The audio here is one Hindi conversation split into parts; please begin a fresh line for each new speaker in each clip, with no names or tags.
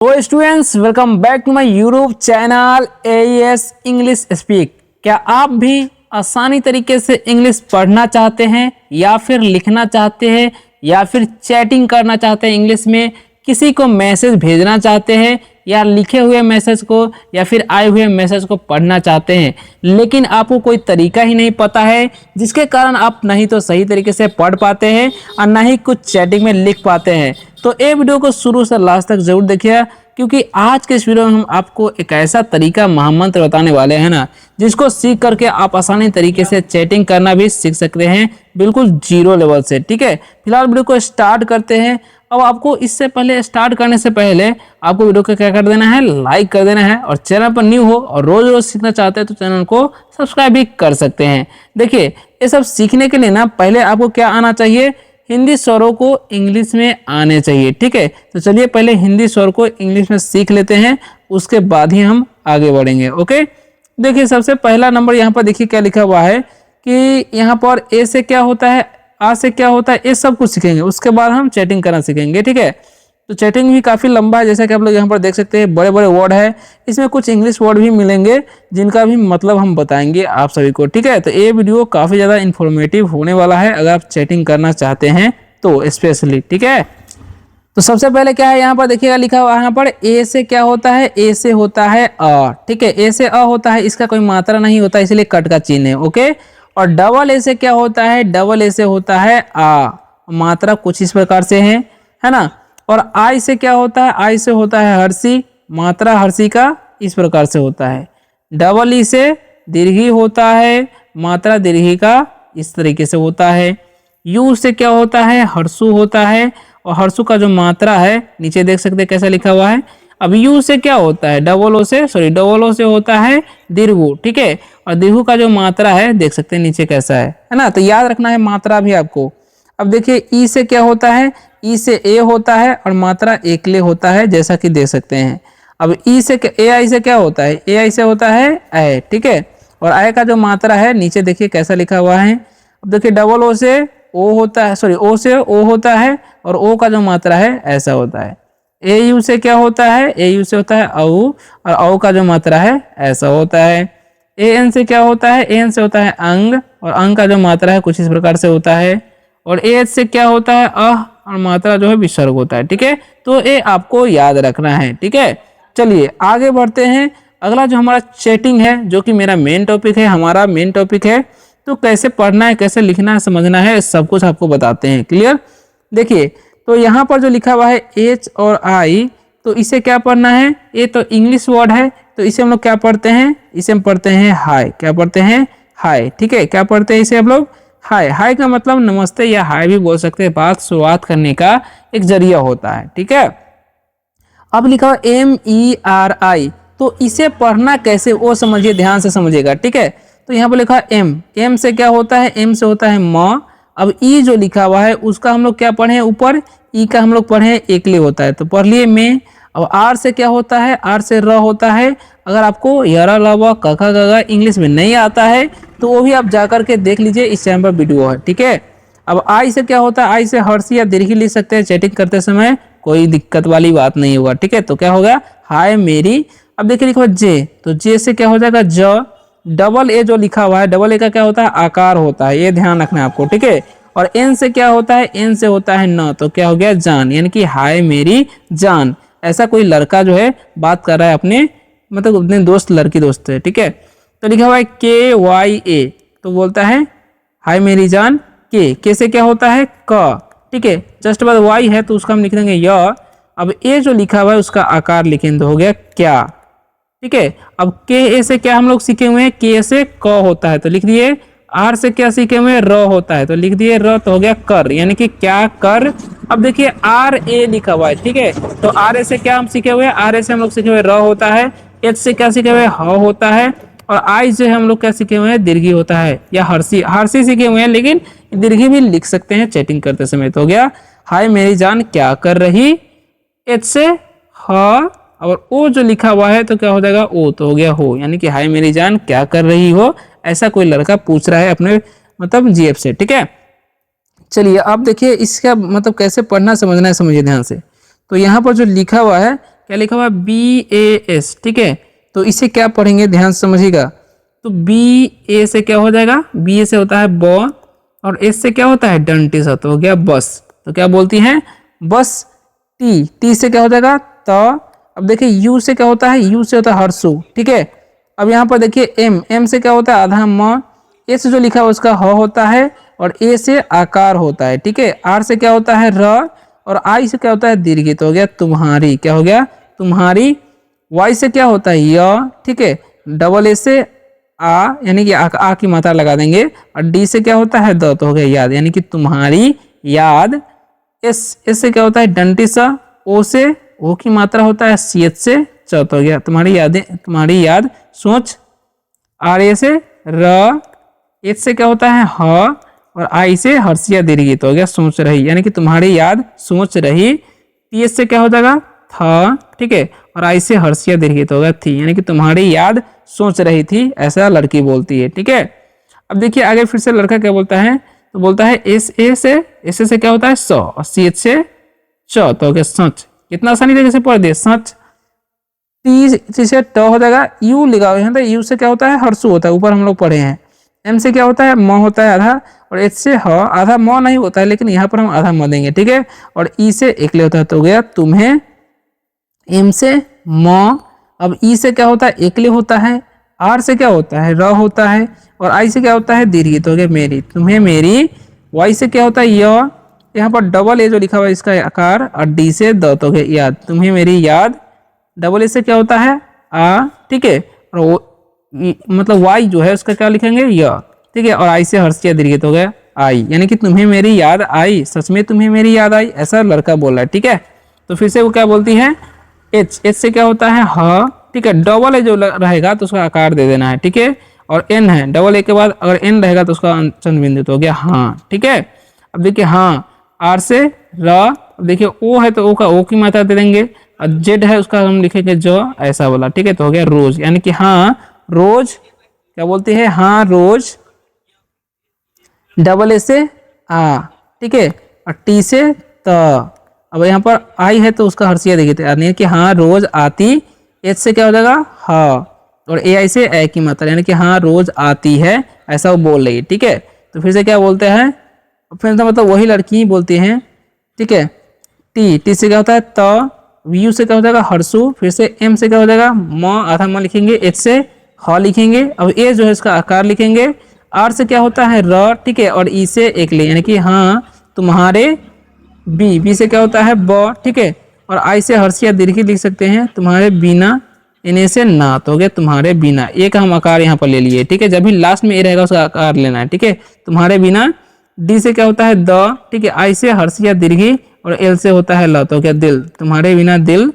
तो students, welcome back to my YouTube channel AES English speak. क्या आप भी आसानी तरीके से इंग्लिश पढ़ना चाहते हैं या फिर लिखना चाहते हैं या फिर चैटिंग करना चाहते हैं इंग्लिश में, किसी को मैसेज भेजना चाहते हैं या लिखे हुए मैसेज को या फिर आए हुए मैसेज को पढ़ना चाहते हैं, लेकिन आपको कोई तरीका ही नहीं पता है, जिसके कारण आप नहीं तो सही तरीके से पढ़ पाते हैं और ना ही कुछ चैटिंग में लिख पाते हैं। तो ये वीडियो को शुरू से लास्ट तक जरूर देखिए, क्योंकि आज के इस वीडियो में हम आपको एक ऐसा तरीका महामंत्र बताने वाले हैं ना, जिसको सीख करके आप आसानी तरीके से चैटिंग करना भी सीख सकते हैं, बिल्कुल जीरो लेवल से। ठीक है, फिलहाल वीडियो को स्टार्ट करते हैं। अब आपको इससे पहले, स्टार्ट करने से पहले आपको वीडियो को क्या कर देना है, लाइक कर देना है, और चैनल पर न्यू हो और रोज रोज सीखना चाहते हैं तो चैनल को सब्सक्राइब भी कर सकते हैं। देखिए, ये सब सीखने के लिए ना पहले आपको क्या आना चाहिए, हिंदी स्वरों को इंग्लिश में आने चाहिए। ठीक है, तो चलिए पहले हिंदी स्वर को इंग्लिश में सीख लेते हैं, उसके बाद ही हम आगे बढ़ेंगे। ओके, देखिए सबसे पहला नंबर यहाँ पर देखिए क्या लिखा हुआ है कि यहाँ पर ए से क्या होता है, आ से क्या होता है, ये सब कुछ सीखेंगे, उसके बाद हम चैटिंग करना सीखेंगे। ठीक है, तो चैटिंग भी काफ़ी लंबा है, जैसा कि आप लोग यहाँ पर देख सकते हैं, बड़े बड़े वर्ड है, इसमें कुछ इंग्लिश वर्ड भी मिलेंगे जिनका भी मतलब हम बताएंगे आप सभी को। ठीक है, तो ये वीडियो काफ़ी ज़्यादा इन्फॉर्मेटिव होने वाला है अगर आप चैटिंग करना चाहते हैं तो स्पेशली। ठीक है, तो सबसे पहले क्या है यहाँ पर देखिएगा, लिखा हुआ यहाँ पर ए से क्या होता है, ए से होता है अ। ठीक है, ए से अ होता है, इसका कोई मात्रा नहीं होता, इसलिए कट का चिन्ह है। ओके, और डबल ए से क्या होता है, डबल ए से होता है आ, मात्रा कुछ इस प्रकार से है ना। और आई से क्या होता है, आई से होता है हर्षी, मात्रा हर्षी का इस प्रकार से होता है। डबल ई से दीर्घी होता है, मात्रा दीर्घी का इस तरीके से होता है। यू से क्या होता है, हर्षु होता है, और हर्षु का जो मात्रा है नीचे देख सकते हैं कैसा लिखा हुआ है। अब यू से क्या होता है, डबल ओ से होता है दीर्घु। ठीक है, और दीर्घु का जो मात्रा है देख सकते हैं नीचे कैसा है ना, तो याद रखना है मात्रा भी आपको। अब देखिए ई से क्या होता है, ई से ए होता है और मात्रा एकले होता है, जैसा कि देख सकते हैं। अब ई से ए आई से क्या होता है, ए आई से होता है ए। ठीक है, और आई का जो मात्रा है नीचे देखिए कैसा लिखा हुआ है। अब देखिए डबल ओ से ओ होता है, ओ से ओ होता है, और ओ का जो मात्रा है ऐसा होता है। ए यू से क्या होता है, ए यू से होता है औ, और औ का जो मात्रा है ऐसा होता है। ए एन से क्या होता है, ए एन से होता है अंग, और अंग का जो मात्रा है कुछ इस प्रकार से होता है। और ए एच से क्या होता है अह, और मात्रा जो है विसर्ग होता है। ठीक है, तो ये आपको याद रखना है। ठीक है, चलिए आगे बढ़ते हैं। अगला जो हमारा चैटिंग है, जो कि मेरा मेन टॉपिक है, हमारा मेन टॉपिक है, तो कैसे पढ़ना है, कैसे लिखना है, समझना है, सब कुछ आपको बताते हैं। क्लियर, देखिए तो यहाँ पर जो लिखा हुआ है एच और आई, तो इसे क्या पढ़ना है, ये तो इंग्लिश वर्ड है, तो इसे हम लोग क्या पढ़ते हैं, इसे हम पढ़ते हैं हाय। क्या पढ़ते हैं, हाय। ठीक है, क्या पढ़ते हैं इसे हम लोग, हाय। हाय का मतलब नमस्ते या हाय भी बोल सकते हैं, बात शुरुआत करने का एक जरिया होता है। ठीक है, अब लिखा हुआ MERI, तो इसे पढ़ना कैसे वो समझिए, ध्यान से समझिएगा। ठीक है, तो यहाँ पर लिखा है एम, एम से क्या होता है, एम से होता है म। अब ई जो लिखा हुआ है उसका हम लोग क्या पढ़े हैं, ऊपर ई का हम लोग पढ़े एकले होता है, तो पढ़ लिए में। अब आर से क्या होता है, आर से र होता है। अगर आपको यरा लवा कखा गगा इंग्लिश में नहीं आता है तो वो भी आप जा करके देख लीजिए, इस चैनल पर वीडियो है। ठीक है, अब आई से क्या होता है, आई से हर्षी या दीर्घी लिख सकते हैं, चैटिंग करते समय कोई दिक्कत वाली बात नहीं होगा। ठीक है, तो क्या होगा, हाय मेरी। अब देखिए लिखा हुआ जे, तो जे से क्या हो जाएगा ज। डबल ए जो लिखा हुआ है, डबल ए का क्या होता है, आकार होता है, ये ध्यान रखना है आपको। ठीक है, और एन से क्या होता है, एन से होता है न, तो क्या हो गया जान, यानी कि हाय मेरी जान। ऐसा कोई लड़का जो है बात कर रहा है अपने, मतलब अपने दोस्त, लड़की दोस्त है। ठीक है, तो लिखा हुआ है KYA, तो बोलता है हाय मेरी जान। के से क्या होता है क। ठीक है, जस्ट बाद वाई है तो उसका हम लिख देंगे य। अब ए जो लिखा हुआ है उसका आकार लिखेंगे तो हो गया क्या। ठीक है, अब के ए से क्या हम लोग सीखे हुए हैं, के से क होता है, तो लिख दिए। आर से क्या सीखे हुए हैं, र होता है, तो लिख दिए र, तो हो गया कर, यानी कि क्या कर। अब देखिए आर ए लिखा हुआ है। ठीक है, तो आर ए से क्या हम सीखे हुए हैं, आर ए से हम लोग सीखे हुए र होता है। एच से क्या सीखे हुए, ह होता है। और आई से हम लोग क्या सीखे हुए हैं, दीर्घी होता है, या हर्षी, हर्षी सीखे हुए हैं, लेकिन दीर्घी भी लिख सकते हैं चैटिंग करते समय। तो हो गया हाय मेरी जान क्या कर रही, एच से ह, और ओ जो लिखा हुआ है तो क्या हो जाएगा ओ, तो हो गया हो, यानी कि हाय मेरी जान क्या कर रही हो, ऐसा कोई लड़का पूछ रहा है अपने मतलब जीएफ से। ठीक है, चलिए अब देखिए इसका मतलब कैसे पढ़ना समझना है, समझिए ध्यान से। तो यहाँ पर जो लिखा हुआ है क्या लिखा हुआ है BAS, ठीक है। तो इसे क्या पढ़ेंगे, ध्यान से समझिएगा। तो BA से क्या हो जाएगा, BA से होता है ब, और S से क्या होता है डंटी सा, तो हो गया बस। तो क्या बोलती हैं, बस। T से क्या हो जाएगा त। अब देखिए U से क्या होता है, U से होता है हर्षु, ठीक है। अब यहाँ पर देखिए M से क्या होता है आधा म, S जो लिखा है उसका ह होता है, और A से आकार होता है, ठीक है। R से क्या होता है र, और I से क्या होता है दीर्घ, तो हो गया तुम्हारी, क्या हो गया तुम्हारी। Y से क्या होता है य, ठीक है। डबल ए से आ, यानी कि आ की मात्रा लगा देंगे, और डी से क्या होता है द, तो हो गया याद, यानी कि तुम्हारी याद। एस से क्या होता है डंटी सा, ओ से ओ की मात्रा होता है सी से च, तो हो गया तुम्हारी यादें, तुम्हारी याद सोच। आर ए से र, एच से क्या होता है ह, और आई से हर्षिया दीर्घी, तो हो गया सोच रही, यानी कि तुम्हारी याद सोच रही। टी एस से क्या हो जाएगा था, ठीक है, और आई से हर्षिया दीर्घी, तो हो गया थी, यानी कि तुम्हारी याद सोच रही थी, ऐसा लड़की बोलती है, ठीक है। अब देखिए आगे फिर से लड़का क्या बोलता है, तो बोलता है एस ए से क्या होता है स, और सी एच से च, तो हो गया सच। कितना आसानी तरीके से पढ़ दिए, सच। टी से ट हो जाएगा, यू लिखा हुआ है, यू से क्या होता है हर्षु होता है, ऊपर हम लोग पढ़े हैं। एम से क्या होता है म होता है आधा, और एच से ह, आधा म नहीं होता है, लेकिन यहाँ पर हम आधा म देंगे, ठीक है। और ई से एकले होता है, तो हो गया तुम्हें। एम से म, अब ई से क्या होता है एकले होता है, आर से क्या होता है र होता है, और आई से क्या होता है दीर्घ, तो हो गया मेरी, तुम्हें मेरी। वाई से क्या होता है य, यहाँ पर डबल ए जो लिखा हुआ है इसका आकार, और डी से द, तो हो गया याद, तुम्हें मेरी याद। डबल ए से क्या होता है आ, ठीक है, और मतलब वाई जो है उसका क्या लिखेंगे य, ठीक है, और आई से हर्षिया दीर्घ, तो हो गया आई, यानी कि तुम्हें मेरी याद आई, सच में तुम्हें मेरी याद आई, ऐसा लड़का बोल रहा है, ठीक है। तो फिर से वो क्या बोलती है एच से क्या होता है ह, ठीक है। डबल ए जो रहेगा तो उसका आकार दे देना है, ठीक है। और एन है, डबल ए के बाद अगर एन रहेगा तो उसका चंद्र बिंदु, तो हो गया हाँ, ठीक है। अब देखिए हाँ, आर से र, अब देखिए ओ है तो ओ का ओ की मात्रा दे देंगे, और जेड है उसका हम लिखेंगे जो, ऐसा बोला, ठीक है। तो हो गया रोज, यानी कि हाँ रोज, क्या बोलती है हाँ रोज। डबल ए से आ, ठीक है, और टी से त। अब यहाँ पर आई है तो उसका हर्षिया देखिए, यानी कि हाँ रोज आती। एच से क्या हो जाएगा हाँ, और ए आई से ए की मात्रा, यानी कि हाँ रोज आती है, ऐसा वो बोल रही है, ठीक है। तो फिर से क्या बोलते हैं, फिर से मतलब वही लड़की ही बोलती हैं, ठीक है। टी से क्या होता है त, यू से क्या हो जाएगा हर्षु, फिर से एम से क्या हो जाएगा म, आधा म लिखेंगे, एच से ह लिखेंगे, अब ए जो है इसका आकार लिखेंगे। आर से क्या होता है र, ठीक है, और ई से एकले, यानी कि हाँ तुम्हारे। बी से क्या होता है ब, ठीक है, और आई से हर्षिया दीर्घ लिख सकते हैं, तुम्हारे बिना। इन्हें से ना, तो हो गया तुम्हारे बिना, ए का हम आकार यहाँ पर ले लिए, ठीक है। जब भी लास्ट में ए रहेगा उसका आकार लेना है, ठीक है, तुम्हारे बिना। डी से क्या होता है द, ठीक है, आई से हर्षिया दीर्घी, और एल से होता है ल, तो क्या दिल, तुम्हारे बिना दिल।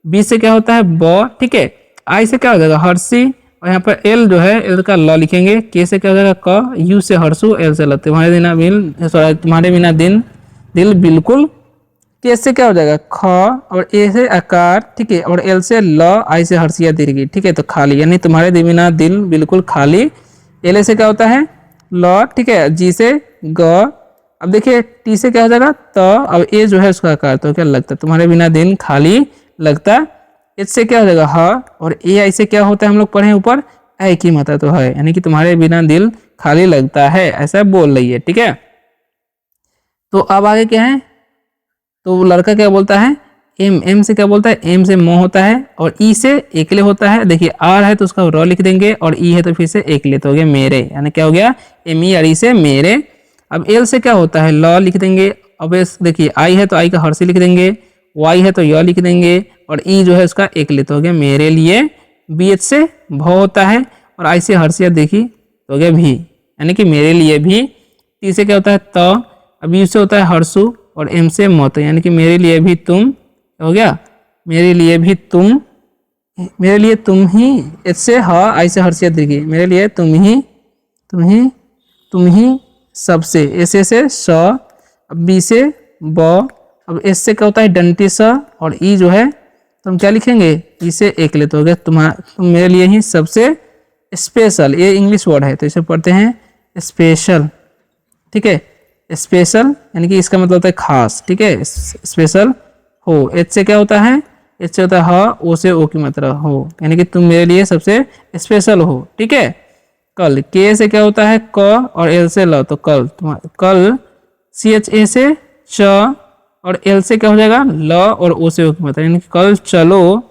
बी से क्या होता है ब, ठीक है, आई से क्या हो जाएगा हर्षी, और यहाँ पर एल जो है एल का ल लिखेंगे। के से क्या हो जाएगा क, यू से हर्षु, एल से ल, तुम्हारे बिना बिल, सॉरी तुम्हारे बिना दिन, दिल बिल्कुल। के से क्या हो जाएगा ख, और ए से आकार, ठीक है, और एल से ल, आई से हर्षिया दीर्घी, ठीक है, तो खाली, यानी तुम्हारे बिना दिल बिल्कुल खाली। एल से क्या होता है ल, ठीक है, जी से ग। अब देखिए टी से क्या हो जाएगा त, अब ए जो है उसका आकार, तो क्या लगता है तुम्हारे बिना दिन खाली लगता। एच से क्या हो जाएगा ह, और ए आई से क्या होता है हम लोग पढ़े ऊपर ए की मात्रा, तो है, यानी कि तुम्हारे बिना दिल खाली लगता है, ऐसा बोल रही है, ठीक है। तो अब आगे क्या है, तो वो लड़का क्या बोलता है एम से क्या बोलता है, एम से म होता है, और ई से एकले होता है। देखिए आर है तो उसका र लिख देंगे, और ई है तो फिर से एकले, तो हो गया मेरे, यानी क्या हो गया एम ई और ई से मेरे। अब एल से क्या होता है ल लिख देंगे। अब देखिए आई है तो आई का हर्षी लिख देंगे, वाई है तो य लिख देंगे, और ई जो है उसका एकले, तो हो गया मेरे लिए। बी एच से भ होता है, और आई से हर्षिया देखी, तो हो गया भी, यानी कि मेरे लिए भी। टी से क्या होता है त, अब यू से होता है हर्षु, और एम से मत, यानी कि मेरे लिए भी तुम, हो गया मेरे लिए भी तुम, मेरे लिए तुम ही। एच से ह, आई से हर्षिया दीर्घी, मेरे लिए तुम ही, तुम ही, तुम ही सबसे। एस से स, अब बी से ब, अब एस से क्या होता है डंटी स, और ई जो है तो हम क्या लिखेंगे ई से एकले, तो हो गया तुम मेरे लिए ही सबसे स्पेशल। ये इंग्लिश वर्ड है तो इसे पढ़ते हैं स्पेशल, ठीक है, स्पेशल, यानी कि इसका मतलब होता है खास, ठीक है, स्पेशल हो। एच से क्या होता है एच से होता है ह, ओ से ओ की मात्रा हो, यानी कि तुम मेरे लिए सबसे स्पेशल हो। ठीक है। कल, के से क्या होता है क और एल से ल, तो कल कल, सी एच ए से च और एल से क्या हो जाएगा ल और ओ से ओ की मात्रा, यानी कि कल चलो।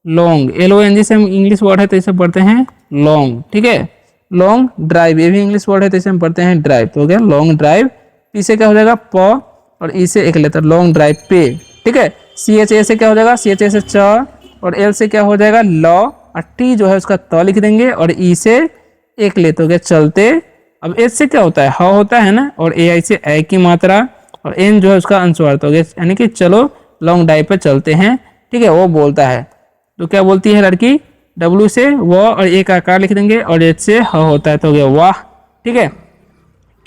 Long, L O N G से हम इंग्लिश वर्ड है तो इसे पढ़ते हैं लॉन्ग। ठीक है। लॉन्ग ड्राइव, ये भी इंग्लिश वर्ड है तो इसे हम पढ़ते हैं ड्राइव, तो हो गया लॉन्ग ड्राइव। पी से क्या हो जाएगा प और ई से एक लेटर, लॉन्ग ड्राइव पे। ठीक है। सी एच ए से क्या हो जाएगा, सी एच ए से च और एल से क्या हो जाएगा ल, और टी जो है उसका त लिख देंगे और ई से एक लेते हो गया चलते। अब एच से क्या होता है ह होता है ना, और ए आई से ए की मात्रा, और एन जो है उसका अंशवार्थ हो गया, यानी कि चलो लॉन्ग ड्राइव पे चलते हैं। ठीक है। वो बोलता है, तो क्या बोलती है लड़की, डब्ल्यू से व और एक आकार लिख देंगे, और एच से ह होता है तो हो गया वाह। ठीक है।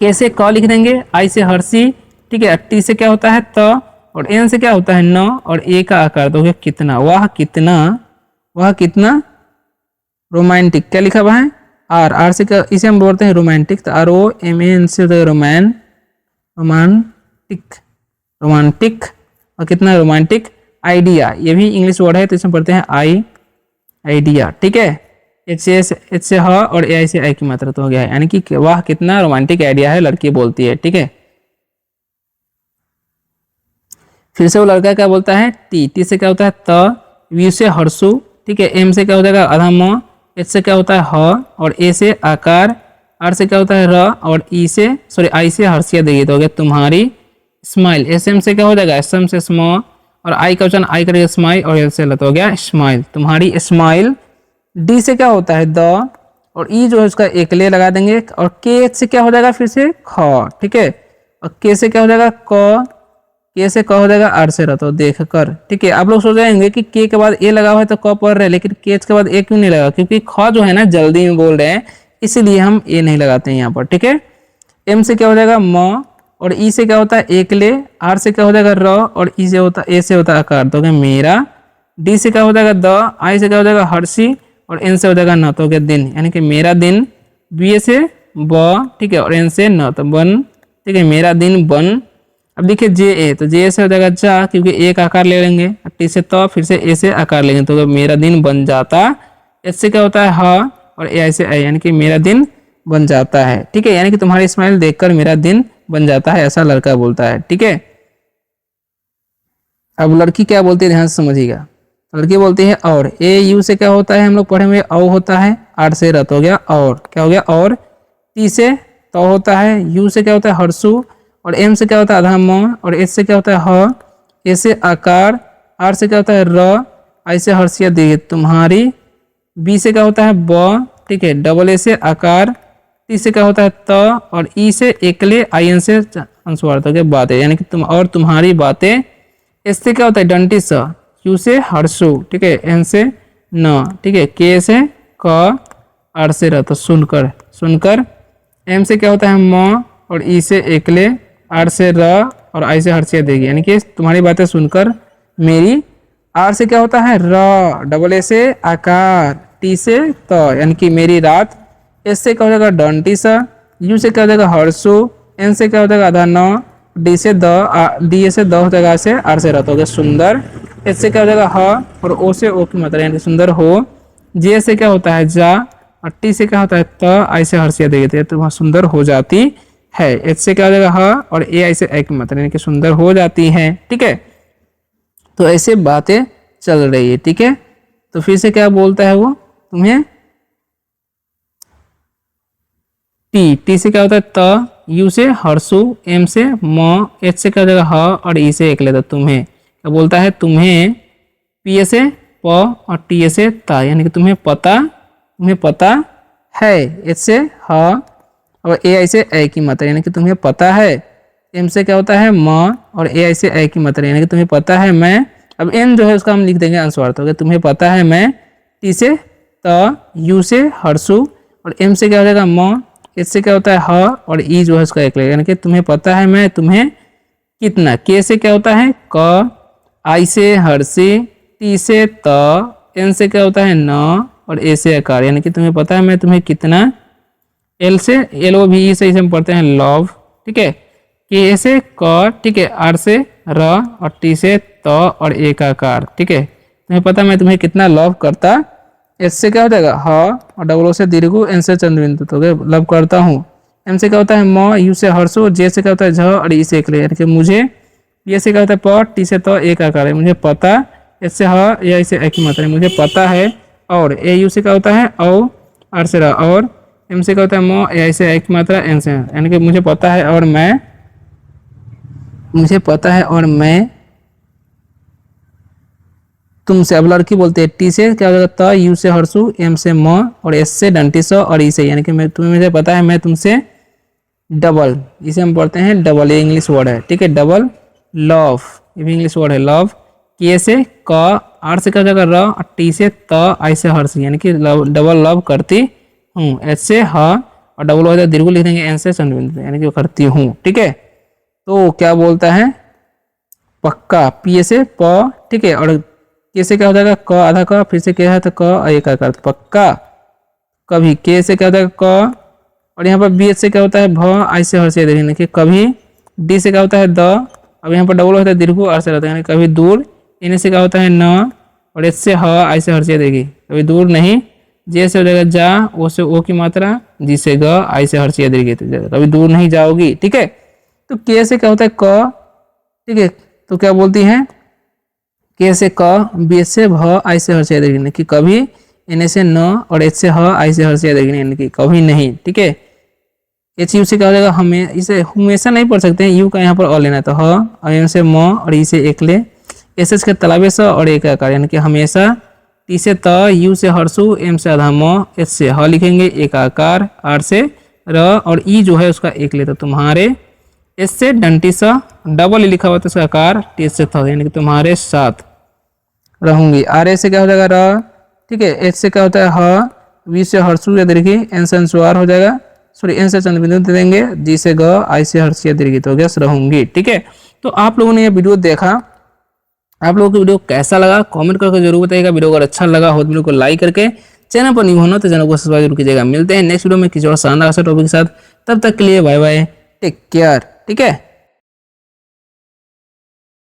के से क लिख देंगे, आई से हर्षी। ठीक है। टी से क्या होता है त, और एन से क्या होता है न, और ए का आकार तो हो गया कितना, वाह कितना, वाह कितना रोमांटिक। क्या लिखा हुआ है आर, आर से क्या, इसे हम बोलते हैं रोमांटिक, तो आर ओ एम एन से होता है रोमांटिक, रोमांटिक, और कितना रोमांटिक। आइडिया, ये भी इंग्लिश वर्ड है तो इसमें पढ़ते हैं आइडिया। ठीक है। एच से ह और ए आई से आई की मात्रा तो हो गया है, यानी कि वाह कितना रोमांटिक आइडिया है, लड़की बोलती है। ठीक है। फिर से वो लड़का क्या बोलता है, टी, टी से क्या होता है त, वी से हर्षु। ठीक है। एम से क्या हो जाएगा आधा म, एच से क्या होता है ह, और ए से आकार, आर से क्या होता है र, और ई से सॉरी आई से हर्षिया देगी तो हो गया तुम्हारी स्माइल। एस एम से क्या हो जाएगा, एस एम से स्म, और आई का वचन आई करेगा स्माइल, और एल से ल तो हो गया स्माइल, तुम्हारी स्माइल। डी से क्या होता है द, और ई जो है उसका एक ले लगा देंगे, और के से क्या हो जाएगा फिर से ख। ठीक है। और के से क्या हो जाएगा क, के से क हो जाएगा आर से र, तो देख कर। ठीक है। आप लोग सोच जाएंगे कि के बाद ए लगा हुआ है तो क पढ़ रहे हैं, लेकिन के के बाद ए क्यों नहीं लगा, क्योंकि ख जो है ना जल्दी में बोल रहे हैं, इसीलिए हम ए नहीं लगाते हैं यहाँ पर। ठीक है। एम से क्या हो जाएगा म, और ई से क्या होता है एक ले, आर से क्या हो जाएगा र, और ई से होता ए से होता है आकार तो हो गया मेरा। डी से क्या हो जाएगा द, आई से क्या हो जाएगा हर्षी, और एन से हो जाएगा न तो हो गया दिन, यानी कि मेरा दिन। बी से ब, ठीक है, और एन से न तो बन। ठीक है। मेरा दिन बन। अब देखिए जे ए, तो जे से हो जाएगा जा, क्योंकि एक आकार ले लेंगे, टी से तो फिर से ए से आकार लेंगे तो मेरा दिन बन जाता। एच से क्या होता है ह, और ए आई से आई, यानी कि मेरा दिन बन जाता है। ठीक है। यानी कि तुम्हारी स्माइल देखकर मेरा दिन बन जाता है, ऐसा लड़का बोलता है। ठीक है। अब लड़की क्या बोलती है ध्यान से समझिएगा। लड़की बोलती है और, ए यू से क्या होता है हम लोग पढ़े हुए औ होता है, आर से रत हो गया और, क्या हो गया और। टी से तो होता है, यू से क्या होता है हर्षु, और एम से क्या होता है आधा म, और एच से क्या होता है ह, ए से आकार, आर से क्या होता है र, आई से हर्षिया दी तुम्हारी। बी से क्या होता है ब, ठीक है, डबल ए से आकार, टी से क्या होता है त, और ई से एकले, आई एन से अनुस्वार हो गया बातें, यानी कि तुम और तुम्हारी बातें। एस से क्या होता है डंटी स, यू से हर्षु, ठीक है, एन से न, ठीक है, के से क, आर से र तो सुनकर, सुनकर। एम से क्या होता है म, और ई से एकले, आर से र, और आई से हर्षिया देगी, यानी कि तुम्हारी बातें सुनकर मेरी। आर से क्या होता है र, डबल ए से आकार, टी से त, यानी कि मेरी रात। एस से क्या हो जाएगा डंटी सा, यू से क्या हो जाएगा हर्षु, एन से क्या हो जाएगा आधा न, डी से द, डी से द हो जाएगा से, आर से रत हो गया सुंदर। एच से क्या हो जाएगा ह, और ओ से ओ की मात्रा यानी कि सुंदर हो। जे से क्या होता है जा, और टी से क्या होता है त, आई से हर्षिया दे देते हैं तो वह सुंदर हो जाती है। एच से क्या हो जाएगा ह, और ए आई से ए की मात्रा यानी कि सुंदर हो जाती है। ठीक है। तो ऐसे बातें चल रही है। ठीक है। तो फिर से क्या बोलता है वो तुम्हें, टी, टी से क्या होता है त, यू से हर्षु, एम से म, एच से क्या हो जाएगा ह, और ई से एक लेता तुम्हें, क्या बोलता है तुम्हें। पी से प, और टी से ता, यानी कि तुम्हें पता है। एच से ह, और ए आई से ए की मात्रा यानी कि तुम्हें पता है। एम से क्या होता है म, और ए आई से ए की मात्रा यानी कि तुम्हें पता है मैं। अब एन जो है उसका हम लिख देंगे अनुस्वार्थ हो गया, तुम्हें पता है मैं। टी से त, यू से हर्षु, और एम से क्या हो जाएगा म, एच से क्या होता है ह, और ई जो है उसका एक लेगा, यानी कि तुम्हें पता है मैं तुम्हें कितना। के से क्या होता है क, आई से हर्षी, टी से त, एन से क्या होता है न, और ए से आकार, यानी कि तुम्हें पता है मैं तुम्हें कितना। एल से एल ओ भी से इसे हम पढ़ते हैं लव। ठीक है। के से क, ठीक है, आर से र, और टी से त, और ए का आकार। ठीक है। तुम्हें पता मैं तुम्हें कितना लव करता, एस से क्या हो जाएगा ह, और डबल ओ से दीर्घ, एन से चंद्रबिंदु, तो लव करता हूँ। एम से क्या होता है म, यू से हर्षो, जे से क्या होता है झ, और ई से एकले, यानी कि मुझे, ये से क्या होता है प, टी से तो एक आकार है, मुझे पता, एस से ह या इसे एक ही मात्रा है, मुझे पता है, और ए यू से क्या होता है औ, आर से र, और एम से क्या होता है म, या इसे एक मात्रा, एन से, यानी कि मुझे पता है और मैं, मुझे पता है और मैं तुमसे, अब लड़की बोलते हैं, टी से क्या हो जाएगा त, यू से हर्षु, एम से म, और एस से डंटी स, और ई से, यानी कि मैं तुम्हें, मुझे पता है मैं तुमसे डबल, इसे हम पढ़ते हैं डबल, ये इंग्लिश वर्ड है, ठीक है, डबल लव, ये भी इंग्लिश वर्ड है लव। के से क, आर से क्या हो जाएगा र, और टी से त, आई से हर्ष, यानी कि लव, डबल लव करती हूँ। एच से ह, और डबल हो जाएगा दीर्घ, लिख देंगे एन से चंद्रबिंदु, यानी कि करती हूँ, ठीक है। तो क्या बोलता है पक्का, पी से प, ठीक है, और के से क्या हो जाएगा क आधा क, फिर से क्या है तो क एक आकार, पक्का कभी, के से क्या होता है क, और यहाँ पर बी से क्या होता है भ, आई से हर्ष देखने कि कभी, डी से क्या होता है द, अब यहाँ पर डबल होता है दीर्घ, आर से रहता है यानी कभी दूर, इन से क्या होता है न, और एस से ह, आई से हर्ष देगी कभी दूर नहीं, जे से हो जाएगा जा, ओ से ओ की मात्रा, जी से ग, आई से हर्ष देगी, तो कभी दूर नहीं जाओगी, ठीक है। तो के से क्या होता है क, ठीक है, तो क्या बोलती है के से क, बी से भ, आई से हर्ष यानी कि कभी, एन से न, और एच से ह, आई से हर्ष यानी कि कभी नहीं, ठीक है। एच यू से क्या हो जाएगा हमें, इसे हमेशा नहीं पढ़ सकते हैं, यू का यहाँ पर अ लेना है, तो ह, और एम से म, और ई से एक ले, एस एच के तलाबे से, और एक आकार, यानी कि हमेशा, टी से त, यू से हर्षु, एम से आधा म, एच से ह लिखेंगे एक आकार, आर से र, और ई जो है उसका एक ले, तो तुम्हारे, एस से डंटी सा, डबल ई लिखा हुआ तो इसका आकार, टी से था, यानी कि तुम्हारे साथ रहूंगी। आर ए से क्या हो जाएगा र, ठीक है, एच से क्या होता है ह, वी से हर्षु या दीर्घी, एन से अंशुआर हो जाएगा, सॉरी एन से चंद्रबिंदु दे देंगे, जी से ग, आई से हर्ष या दीर्घी, तो गया रहूंगी, ठीक है। तो आप लोगों ने ये वीडियो देखा, आप लोगों को वीडियो कैसा लगा कमेंट करके जरूर बताइएगा। वीडियो अगर अच्छा लगा हो तो वीडियो को लाइक करके, चैनल पर न्यू होना तो चैनल को सब्सक्राइब जरूर कीजिएगा। मिलते हैं नेक्स्ट वीडियो में किसी और शानदार टॉपिक के साथ, तब तक के लिए बाय बाय, टेक केयर, ठीक है।